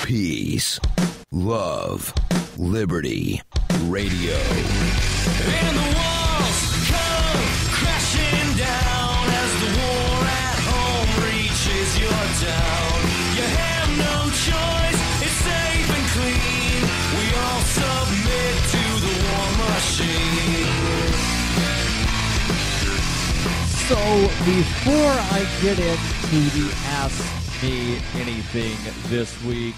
Peace, love, liberty, radio. And the walls come crashing down as the war at home reaches your town. You have no choice, it's safe and clean. We all submit to the war machine. So before I get into the Ask Me Anything this week,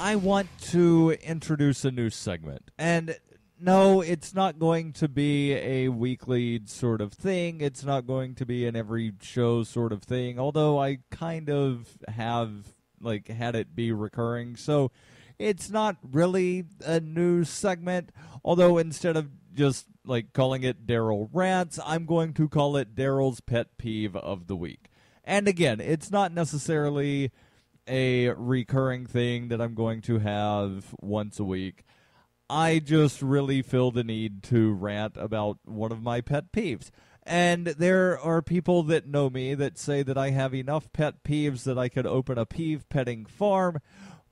I want to introduce a new segment. And no, it's not going to be a weekly sort of thing. It's not going to be an every show sort of thing, although I kind of have had it be recurring. So it's not really a new segment, although instead of just calling it Darryl Rants, I'm going to call it Darrell's Pet Peeve of the Week. And again, it's not necessarily a recurring thing that I'm going to have once a week. I just really feel the need to rant about one of my pet peeves. And there are people that know me that say that I have enough pet peeves that I could open a peeve petting farm,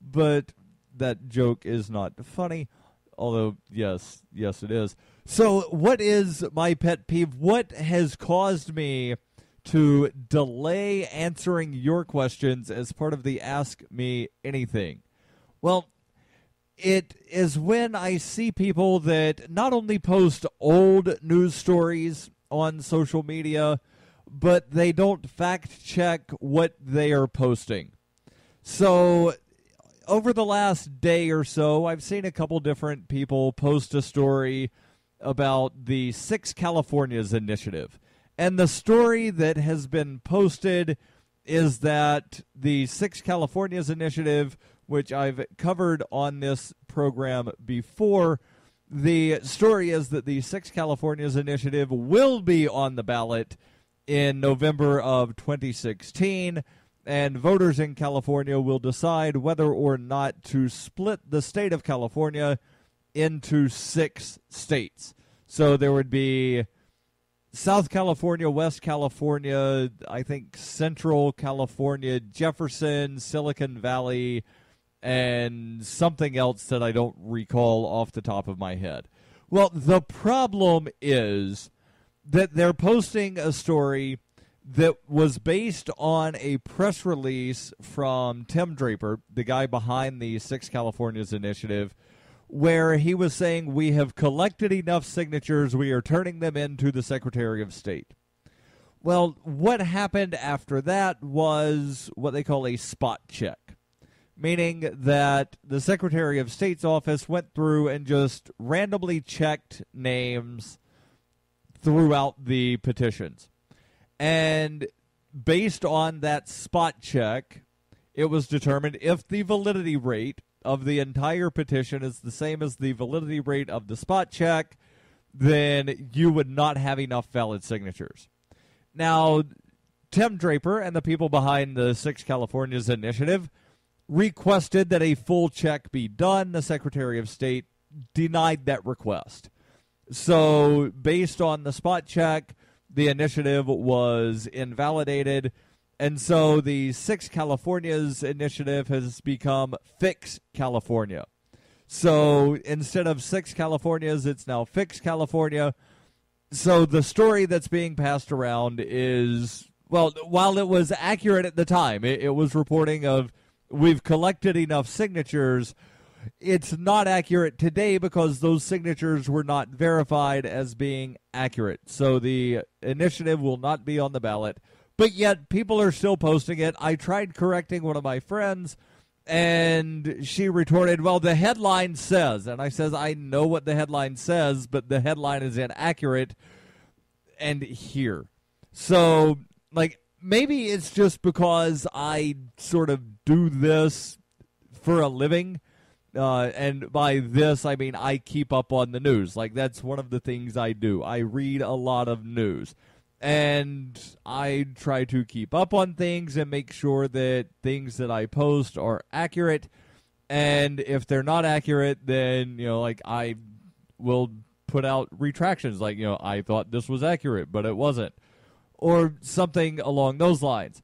but that joke is not funny. Although, yes, it is. So what is my pet peeve? What has caused me to delay answering your questions as part of the Ask Me Anything? Well, it is when I see people that not only post old news stories on social media, but they don't fact check what they are posting. So over the last day or so, I've seen a couple different people post a story about the 6 Californias initiative. And the story that has been posted is that the 6 Californias initiative, which I've covered on this program before, the story is that the 6 Californias initiative will be on the ballot in November of 2016, and voters in California will decide whether or not to split the state of California into 6 states. So there would be South California, West California, I think Central California, Jefferson, Silicon Valley, and something else that I don't recall off the top of my head. Well, the problem is that they're posting a story that was based on a press release from Tim Draper, the guy behind the 6 Californias initiative, where he was saying, we have collected enough signatures, we are turning them into the Secretary of State. Well, what happened after that was what they call a spot check, meaning that the Secretary of State's office went through and just randomly checked names throughout the petitions. And based on that spot check, it was determined if the validity rate of the entire petition is the same as the validity rate of the spot check, then you would not have enough valid signatures. Now, Tim Draper and the people behind the 6 Californias initiative requested that a full check be done. The Secretary of State denied that request. So, based on the spot check, the initiative was invalidated. And so the 6 Californias initiative has become Fix California. So instead of 6 Californias, it's now Fix California. So the story that's being passed around is, well, while it was accurate at the time, it was reporting of we've collected enough signatures. It's not accurate today because those signatures were not verified as being accurate. So the initiative will not be on the ballot. But yet, people are still posting it. I tried correcting one of my friends, and she retorted, well, the headline says. And I says, I know what the headline says, but the headline is inaccurate. And here. So, maybe it's just because I sort of do this for a living. And by this, I mean I keep up on the news. That's one of the things I do. I read a lot of news. And I try to keep up on things and make sure that things that I post are accurate. And if they're not accurate, then, I will put out retractions. I thought this was accurate, but it wasn't. Or something along those lines.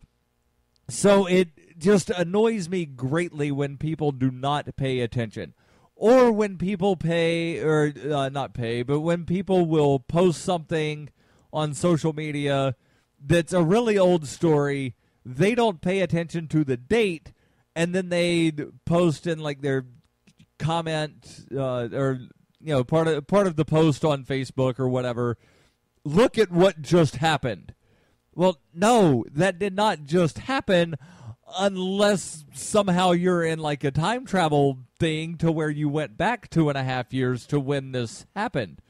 So it just annoys me greatly when people do not pay attention. Or when people when people will post something on social media that's a really old story, they don't pay attention to the date, and then they post in like their comment or part of the post on Facebook or whatever, look at what just happened. Well, no, that did not just happen unless somehow you're in like a time travel thing to where you went back 2.5 years to when this happened.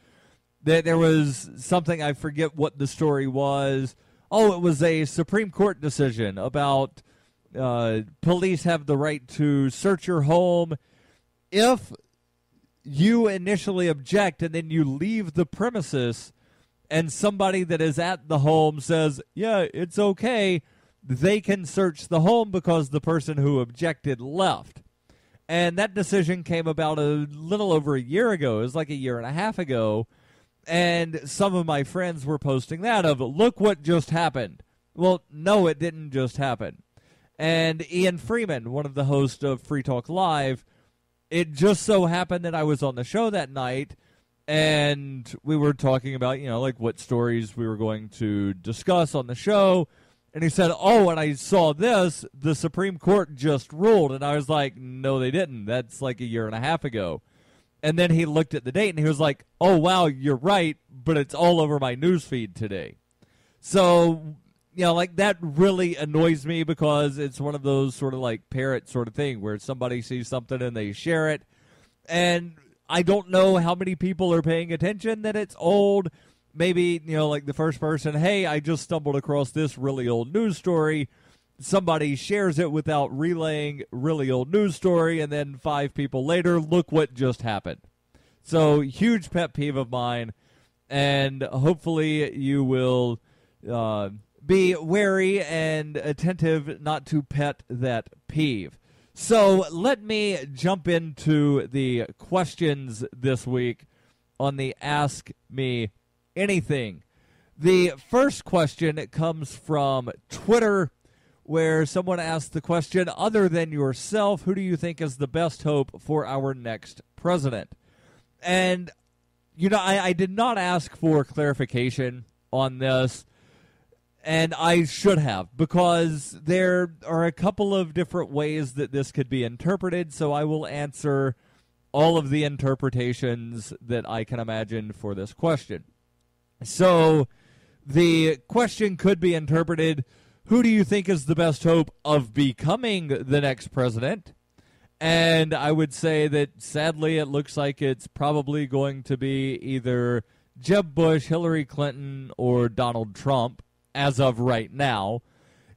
There was something, I forget what the story was. Oh, it was a Supreme Court decision about police have the right to search your home if you initially object and then you leave the premises and somebody that is at the home says, yeah, it's okay, they can search the home because the person who objected left. And that decision came about a little over a year ago. It was like 1.5 years ago. And some of my friends were posting that of, look what just happened. Well, no, it didn't just happen. And Ian Freeman, one of the hosts of Free Talk Live, it just so happened that I was on the show that night, and we were talking about, like what stories we were going to discuss on the show. And he said, oh, and I saw this, the Supreme Court just ruled. And I was like, no, they didn't. That's like 1.5 years ago. And then he looked at the date and he was like, oh, wow, you're right, but it's all over my newsfeed today. So, like that really annoys me because it's one of those sort of like parrot sort of thing where somebody sees something and they share it. And I don't know how many people are paying attention that it's old. Maybe, like the first person, hey, I just stumbled across this really old news story. Somebody shares it without relaying really old news story, and then 5 people later, look what just happened. So, huge pet peeve of mine, and hopefully you will be wary and attentive not to pet that peeve. So, let me jump into the questions this week on the Ask Me Anything. The first question comes from Twitter, where someone asked the question, other than yourself, who do you think is the best hope for our next president? And, I did not ask for clarification on this, and I should have, because there are a couple of different ways that this could be interpreted, so I will answer all of the interpretations that I can imagine for this question. So the question could be interpreted, who do you think is the best hope of becoming the next president? And I would say that, sadly, it looks like it's probably going to be either Jeb Bush, Hillary Clinton, or Donald Trump as of right now.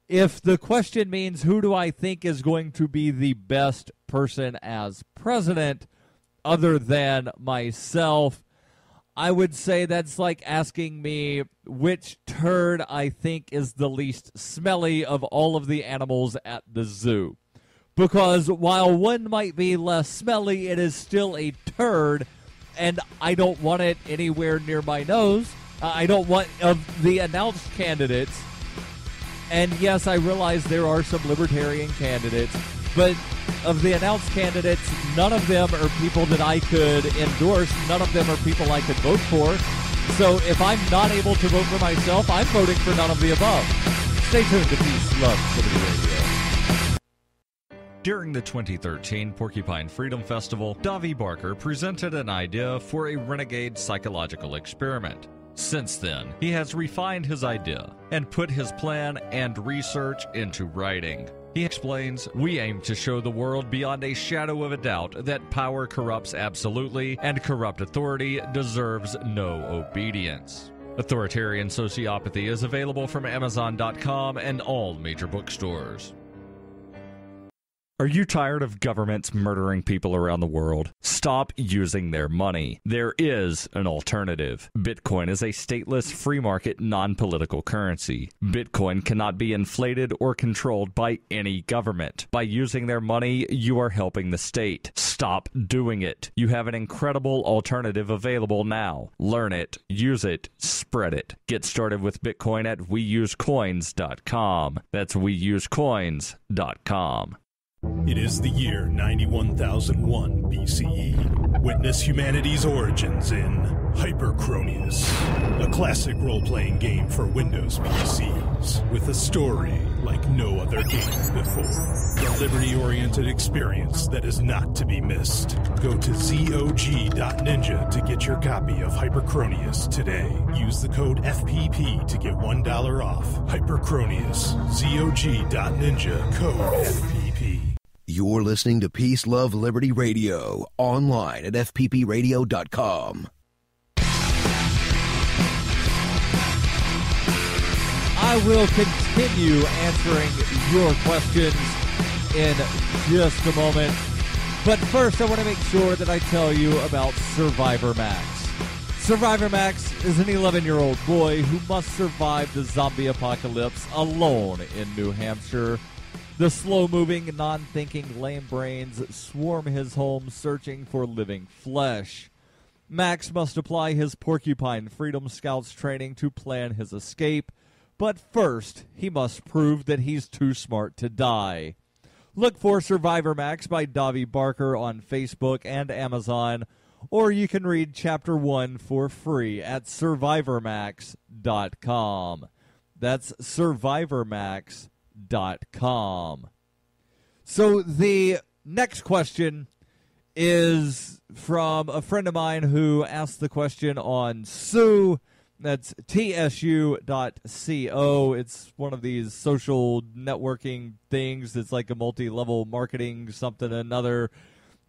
If the question means who do I think is going to be the best person as president other than myself, I would say that's like asking me which turd I think is the least smelly of all of the animals at the zoo. Because while one might be less smelly, it is still a turd, and I don't want it anywhere near my nose. I don't want, of the announced candidates, and yes, I realize there are some libertarian candidates, but of the announced candidates, none of them are people that I could endorse. None of them are people I could vote for. So if I'm not able to vote for myself, I'm voting for none of the above. Stay tuned to Peace, Love, Liberty Radio. During the 2013 Porcupine Freedom Festival, Dahvie Barker presented an idea for a renegade psychological experiment. Since then, he has refined his idea and put his plan and research into writing. He explains, we aim to show the world beyond a shadow of a doubt that power corrupts absolutely and corrupt authority deserves no obedience. Authoritarian Sociopathy is available from Amazon.com and all major bookstores. Are you tired of governments murdering people around the world? Stop using their money. There is an alternative. Bitcoin is a stateless, free market, non-political currency. Bitcoin cannot be inflated or controlled by any government. By using their money, you are helping the state. Stop doing it. You have an incredible alternative available now. Learn it, use it, spread it. Get started with Bitcoin at weusecoins.com. That's weusecoins.com. It is the year 91,001 BCE. Witness humanity's origins in Hypercrony, a classic role-playing game for Windows PCs with a story like no other game before. A liberty-oriented experience that is not to be missed. Go to zog.ninja to get your copy of Hypercrony today. Use the code FPP to get $1 off. Hypercrony, zog.ninja, code FPP. You're listening to Peace, Love, Liberty Radio, online at fppradio.com. I will continue answering your questions in just a moment. But first, I want to make sure that I tell you about Survivor Max. Survivor Max is an 11-year-old boy who must survive the zombie apocalypse alone in New Hampshire. The slow-moving, non-thinking lame brains swarm his home searching for living flesh. Max must apply his Porcupine Freedom Scouts training to plan his escape, but first he must prove that he's too smart to die. Look for Survivor Max by Dahvie Barker on Facebook and Amazon, or you can read Chapter 1 for free at survivormax.com. That's survivormax.com. So the next question is from a friend of mine who asked the question on Sue. That's tsu.co. It's one of these social networking things. It's like a multi-level marketing something or another.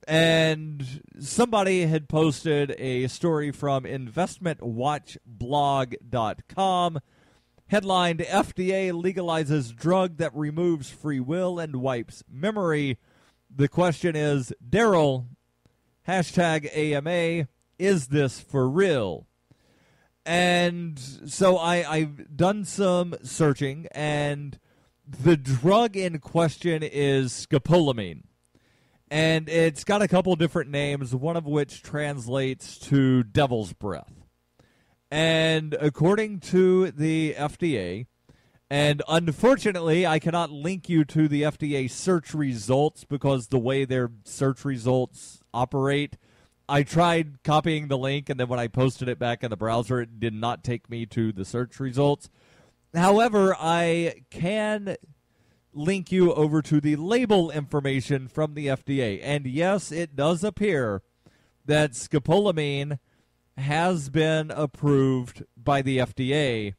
And somebody had posted a story from investmentwatchblog.com headlined, FDA legalizes drug that removes free will and wipes memory. The question is, Darryl, hashtag AMA, is this for real? And so I've done some searching, and the drug in question is scopolamine. And it's got a couple different names, one of which translates to devil's breath. And according to the FDA, and unfortunately I cannot link you to the FDA search results because the way their search results operate, I tried copying the link, and then when I posted it back in the browser, it did not take me to the search results. However, I can link you over to the label information from the FDA. And yes, it does appear that scopolamine has been approved by the FDA.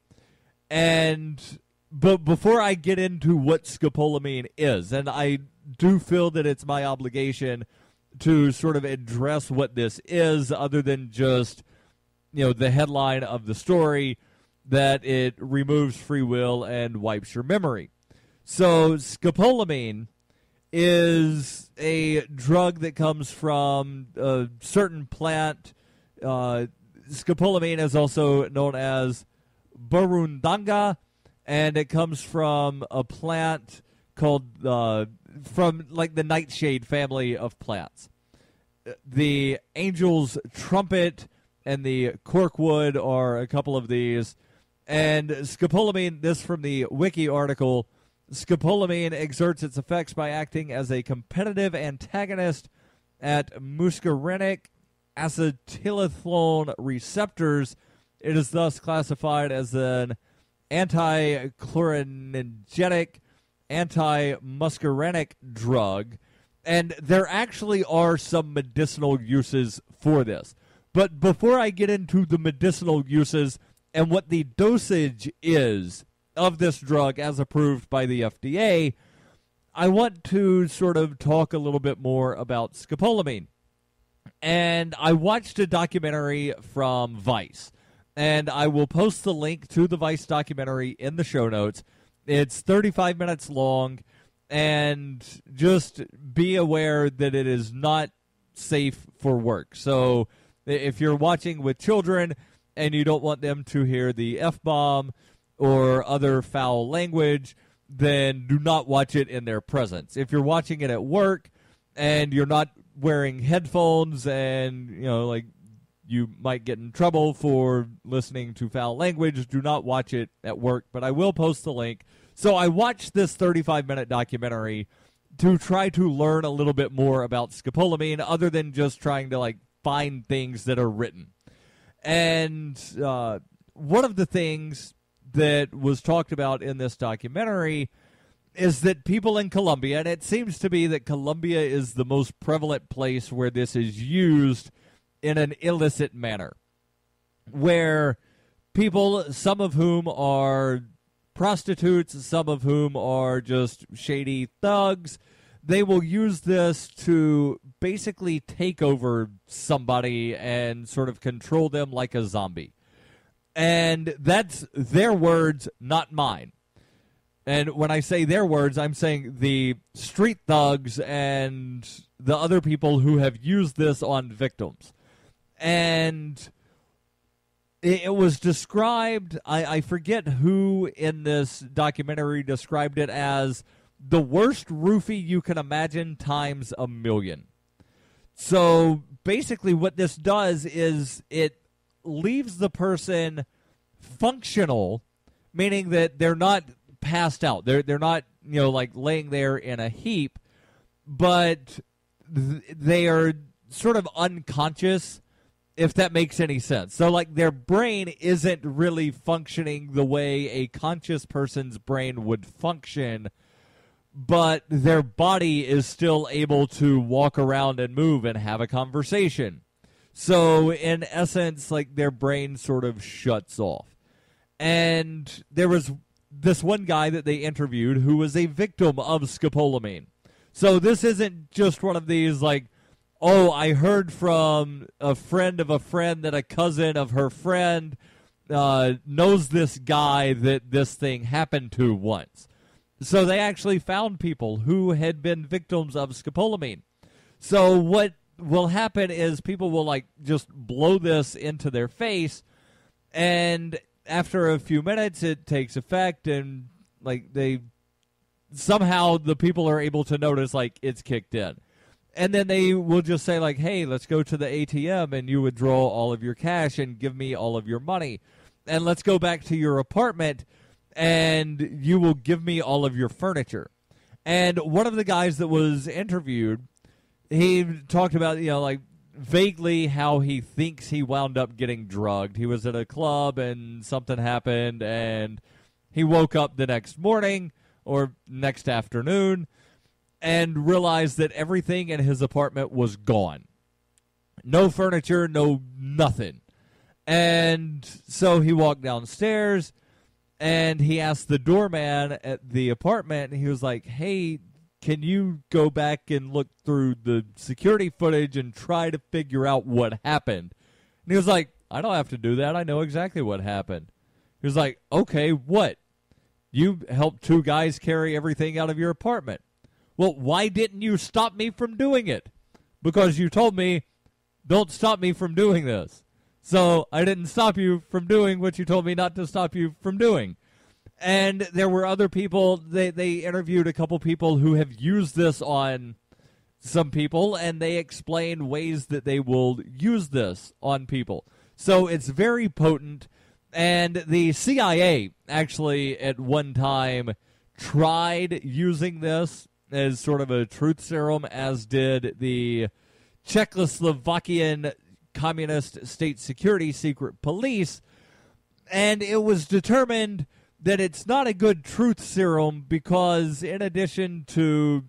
But before I get into what scopolamine is, and I do feel that it's my obligation to sort of address what this is, other than just, the headline of the story that it removes free will and wipes your memory. So scopolamine is a drug that comes from a certain plant. Scopolamine is also known as burundanga, and it comes from a plant called from like the nightshade family of plants. The angel's trumpet and the corkwood are a couple of these. And scopolamine, this from the wiki article, scopolamine exerts its effects by acting as a competitive antagonist at muscarinic acetylcholine receptors. It is thus classified as an anti-cholinergic, anti-muscarinic drug, and there actually are some medicinal uses for this. But before I get into the medicinal uses and what the dosage is of this drug as approved by the FDA, I want to sort of talk a little bit more about scopolamine. And I watched a documentary from Vice, and I will post the link to the Vice documentary in the show notes. It's 35 minutes long, and just be aware that it is not safe for work. So if you're watching with children and you don't want them to hear the F-bomb or other foul language, then do not watch it in their presence. If you're watching it at work and you're not wearing headphones and, you might get in trouble for listening to foul language, do not watch it at work, but I will post the link. So I watched this 35-minute documentary to try to learn a little bit more about scopolamine other than just trying to, find things that are written. And one of the things that was talked about in this documentary is that people in Colombia, and it seems to be that Colombia is the most prevalent place where this is used in an illicit manner, where people, some of whom are prostitutes, some of whom are just shady thugs, they will use this to basically take over somebody and sort of control them like a zombie. And that's their words, not mine. And when I say their words, I'm saying the street thugs and the other people who have used this on victims. And it was described, I forget who in this documentary described it as the worst roofie you can imagine times 1,000,000. So basically what this does is it leaves the person functional, meaning that they're not passed out. They're not, laying there in a heap, but they are sort of unconscious, if that makes any sense. So, their brain isn't really functioning the way a conscious person's brain would function, but their body is still able to walk around and move and have a conversation. So, in essence, their brain sort of shuts off. And there was this one guy that they interviewed who was a victim of scopolamine. So this isn't just one of these, I heard from a friend of a friend that a cousin of her friend knows this guy that this thing happened to once. So they actually found people who had been victims of scopolamine. So what will happen is people will, just blow this into their face, and after a few minutes it takes effect, and, somehow the people are able to notice, it's kicked in. And then they will just say, hey, let's go to the ATM and you withdraw all of your cash and give me all of your money. And let's go back to your apartment and you will give me all of your furniture. And one of the guys that was interviewed, he talked about, vaguely how he thinks he wound up getting drugged. He was at a club and something happened and he woke up the next morning or next afternoon and realized that everything in his apartment was gone. No furniture, no nothing. And so he walked downstairs and he asked the doorman at the apartment, and he was like, hey, can you go back and look through the security footage and try to figure out what happened? And he was like, I don't have to do that. I know exactly what happened. He was like, okay, what? You helped two guys carry everything out of your apartment. Well, why didn't you stop me from doing it? Because you told me, don't stop me from doing this. So I didn't stop you from doing what you told me not to stop you from doing. And there were other people, they interviewed a couple people who have used this on some people, and they explain ways that they will use this on people. So it's very potent. And the CIA actually at one time tried using this as sort of a truth serum, as did the Czechoslovakian Communist State Security Secret Police. And it was determined that it's not a good truth serum because in addition to,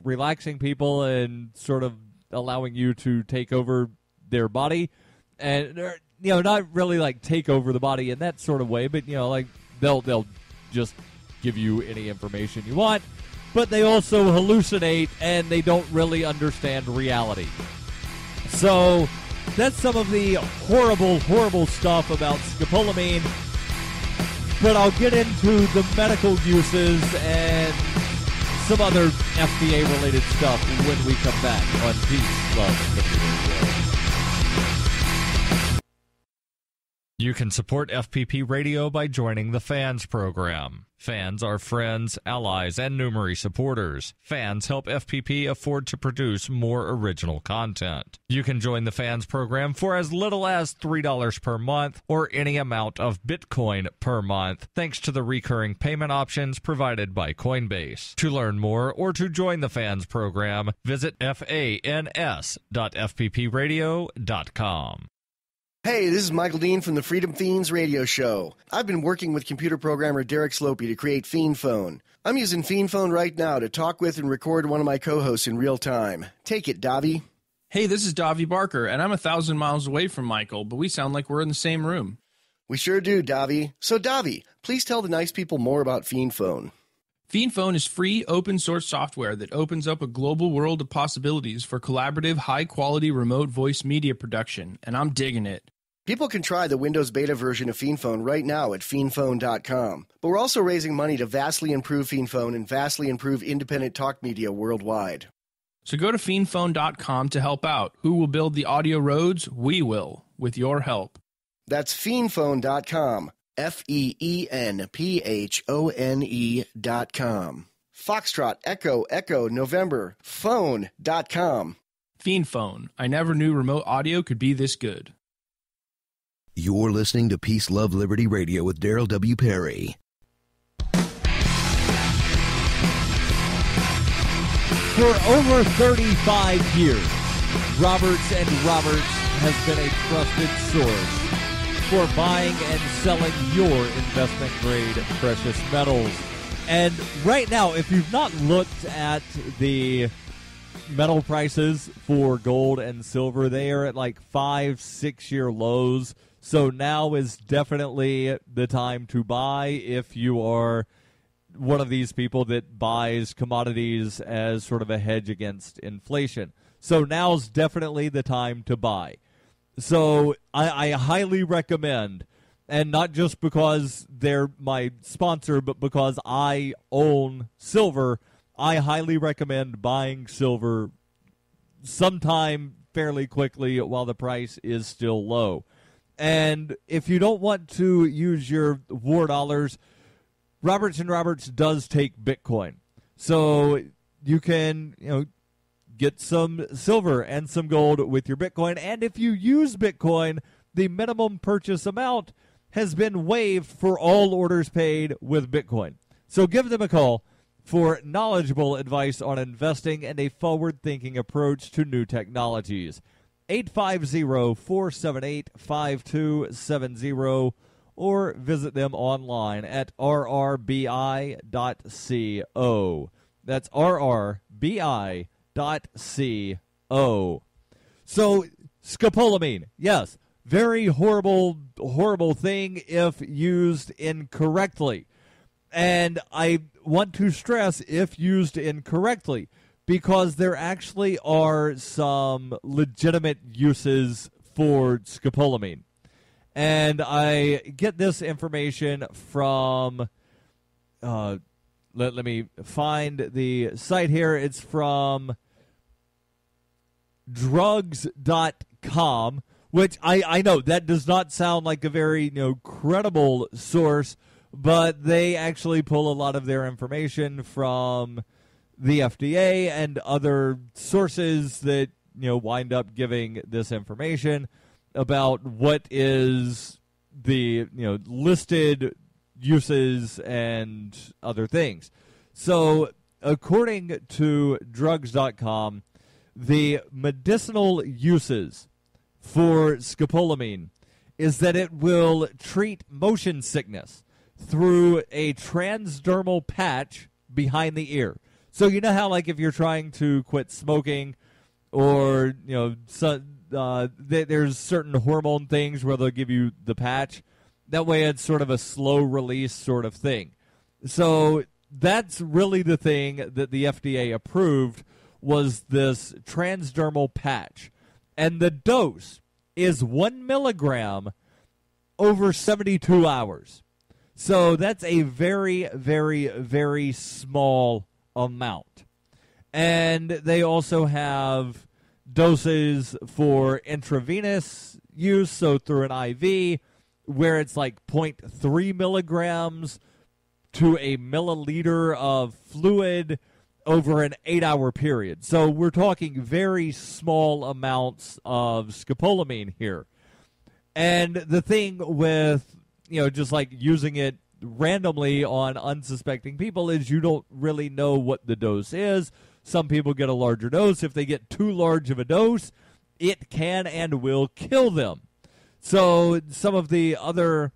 relaxing people and sort of allowing you to take over their body and, not really take over the body in that sort of way, but, they'll just give you any information you want. But they also hallucinate, and they don't really understand reality. So that's some of the horrible, horrible stuff about scopolamine. But I'll get into the medical uses and some other FDA-related stuff when we come back on Peace, Love, Liberty Radio. You can support FPP Radio by joining the Fans program. Fans are friends, allies, and numerary supporters. Fans help FPP afford to produce more original content. You can join the Fans program for as little as $3 per month or any amount of Bitcoin per month, thanks to the recurring payment options provided by Coinbase. To learn more or to join the Fans program, visit fans.fppradio.com. Hey, this is Michael Dean from the Freedom Fiends radio show. I've been working with computer programmer Derek Slopey to create Fein Phone. I'm using Fein Phone right now to talk with and record one of my co-hosts in real time. Take it, Dahvie. Hey, this is Dahvie Barker, and I'm 1,000 miles away from Michael, but we sound like we're in the same room. We sure do, Dahvie. So, Dahvie, please tell the nice people more about Fein Phone. Fein Phone is free, open-source software that opens up a global world of possibilities for collaborative, high-quality remote voice media production, and I'm digging it. People can try the Windows beta version of Fein Phone right now at feinphone.com. But we're also raising money to vastly improve Fein Phone and vastly improve independent talk media worldwide. So go to feinphone.com to help out. Who will build the audio roads? We will, with your help. That's feinphone.com. FEENPHONE.com. Foxtrot, Echo, November, phone.com. Fein Phone. I never knew remote audio could be this good. You're listening to Peace, Love, Liberty Radio with Darryl W. Perry. For over 35 years, Roberts & Roberts has been a trusted source for buying and selling your investment-grade precious metals. And right now, if you've not looked at the metal prices for gold and silver, they are at like 5-6 year lows. So now is definitely the time to buy if you are one of these people that buys commodities as sort of a hedge against inflation. So now's definitely the time to buy. So I highly recommend, and not just because they're my sponsor, but because I own silver, I highly recommend buying silver sometime fairly quickly while the price is still low. And if you don't want to use your war dollars, Roberts & Roberts does take Bitcoin. So you can, get some silver and some gold with your Bitcoin. And if you use Bitcoin, the minimum purchase amount has been waived for all orders paid with Bitcoin. So give them a call for knowledgeable advice on investing and a forward-thinking approach to new technologies. 850-478-5270, or visit them online at rrbi.co. That's rrbi.co. So, scopolamine, yes, very horrible thing if used incorrectly. And I want to stress if used incorrectly, because there actually are some legitimate uses for scopolamine. And I get this information from, let me find the site here. It's from drugs.com, which I know that does not sound like a very credible source, but they actually pull a lot of their information from the FDA and other sources that wind up giving this information about what is the listed uses and other things. So according to drugs.com, the medicinal uses for scopolamine is that it will treat motion sickness through a transdermal patch behind the ear. So you know how, like, if you're trying to quit smoking, or there's certain hormone things where they'll give you the patch. That way, it's sort of a slow release sort of thing. So that's really the thing that the FDA approved, was this transdermal patch, and the dose is 1 milligram over 72 hours. So that's a very, very, very small amount. And they also have doses for intravenous use, so through an IV, where it's like 0.3 milligrams to a milliliter of fluid over an 8-hour period. So we're talking very small amounts of scopolamine here. And the thing with, just like using it randomly on unsuspecting people is you don't really know what the dose is. Some people get a larger dose. If they get too large of a dose, it can and will kill them. So some of the other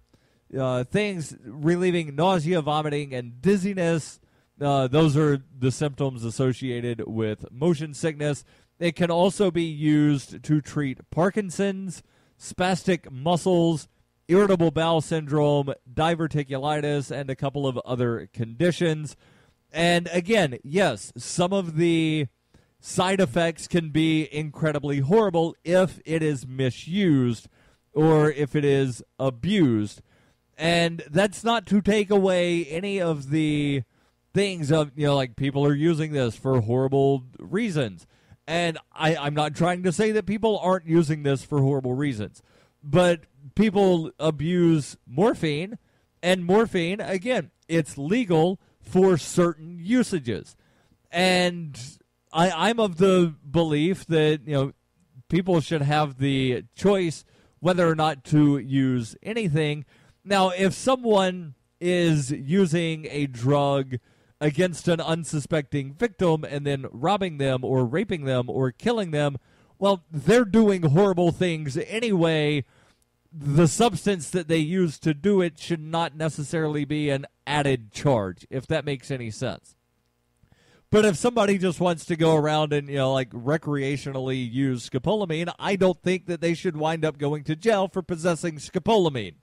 things, relieving nausea, vomiting, and dizziness, those are the symptoms associated with motion sickness. It can also be used to treat Parkinson's, spastic muscles, irritable bowel syndrome, diverticulitis, and a couple of other conditions. And again, yes, some of the side effects can be incredibly horrible if it is misused or if it is abused. And that's not to take away any of the things of, like people are using this for horrible reasons. And I'm not trying to say that people aren't using this for horrible reasons. But people abuse morphine, and morphine, again, it's legal for certain usages. And I'm of the belief that, people should have the choice whether or not to use anything. Now, if someone is using a drug against an unsuspecting victim and then robbing them or raping them or killing them, well, they're doing horrible things anyway. The substance that they use to do it should not necessarily be an added charge, if that makes any sense. But if somebody just wants to go around and, recreationally use scopolamine, I don't think that they should wind up going to jail for possessing scopolamine.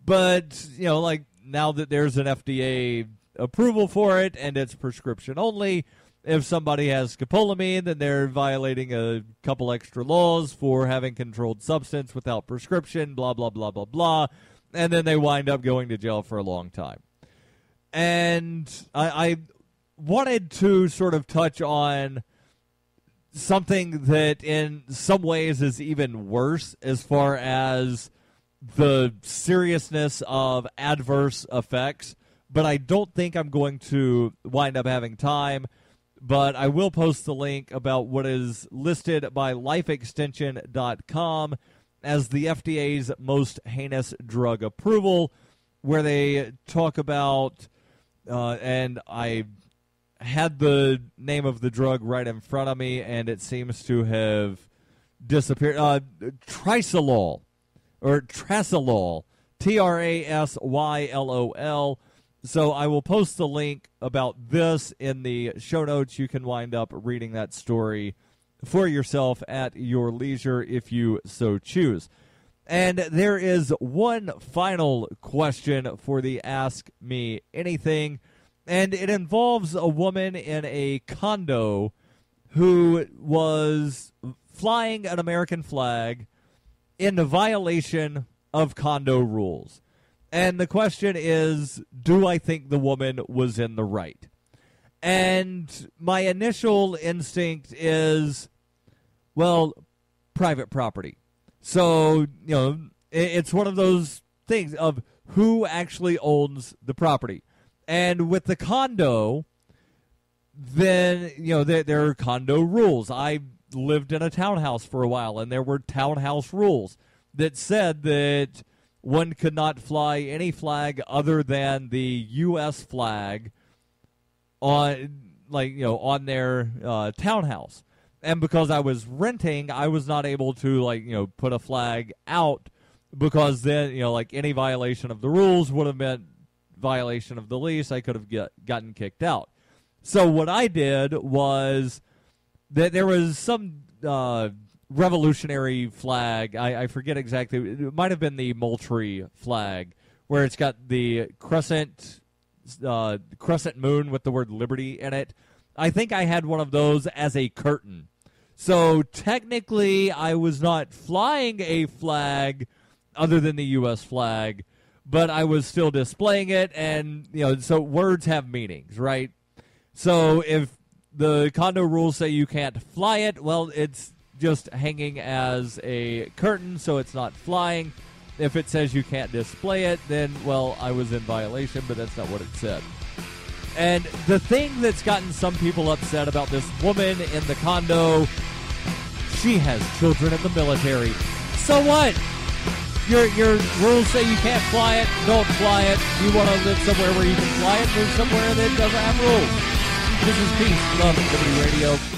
But, now that there's an FDA approval for it and it's prescription only, if somebody has scopolamine, then they're violating a couple extra laws for having controlled substance without prescription, blah, blah, blah, blah, blah. And then they wind up going to jail for a long time. And I wanted to sort of touch on something that in some ways is even worse as far as the seriousness of adverse effects. But I don't think I'm going to wind up having time. But I will post the link about what is listed by lifeextension.com as the FDA's most heinous drug approval, where they talk about, and I had the name of the drug right in front of me, and it seems to have disappeared. Trisolol, or Trasolol, Trasyllol. So I will post the link about this in the show notes. You can wind up reading that story for yourself at your leisure if you so choose. And there is one final question for the Ask Me Anything, and it involves a woman in a condo who was flying an American flag in violation of condo rules. And the question is, do I think the woman was in the right? And my initial instinct is, well, private property. So, it's one of those things of who actually owns the property. And with the condo, then, there are condo rules. I lived in a townhouse for a while, and there were townhouse rules that said that one could not fly any flag other than the U.S. flag on their townhouse. And because I was renting, I was not able to put a flag out, because then any violation of the rules would have meant violation of the lease. I could have gotten kicked out. So what I did was that there was some revolutionary flag. I forget exactly. It might have been the Moultrie flag, where it's got the crescent moon with the word liberty in it. I think I had one of those as a curtain. So technically, I was not flying a flag other than the U.S. flag, but I was still displaying it. And, so words have meanings, right? So if the condo rules say you can't fly it, well, it's just hanging as a curtain, so it's not flying. If it says you can't display it, then, well, I was in violation, but that's not what it said. And the thing that's gotten some people upset about this woman in the condo, she has children in the military. So what? Your rules say you can't fly it, don't fly it. You want to live somewhere where you can fly it, move somewhere that doesn't have rules. This is Peace, Love, Liberty Radio.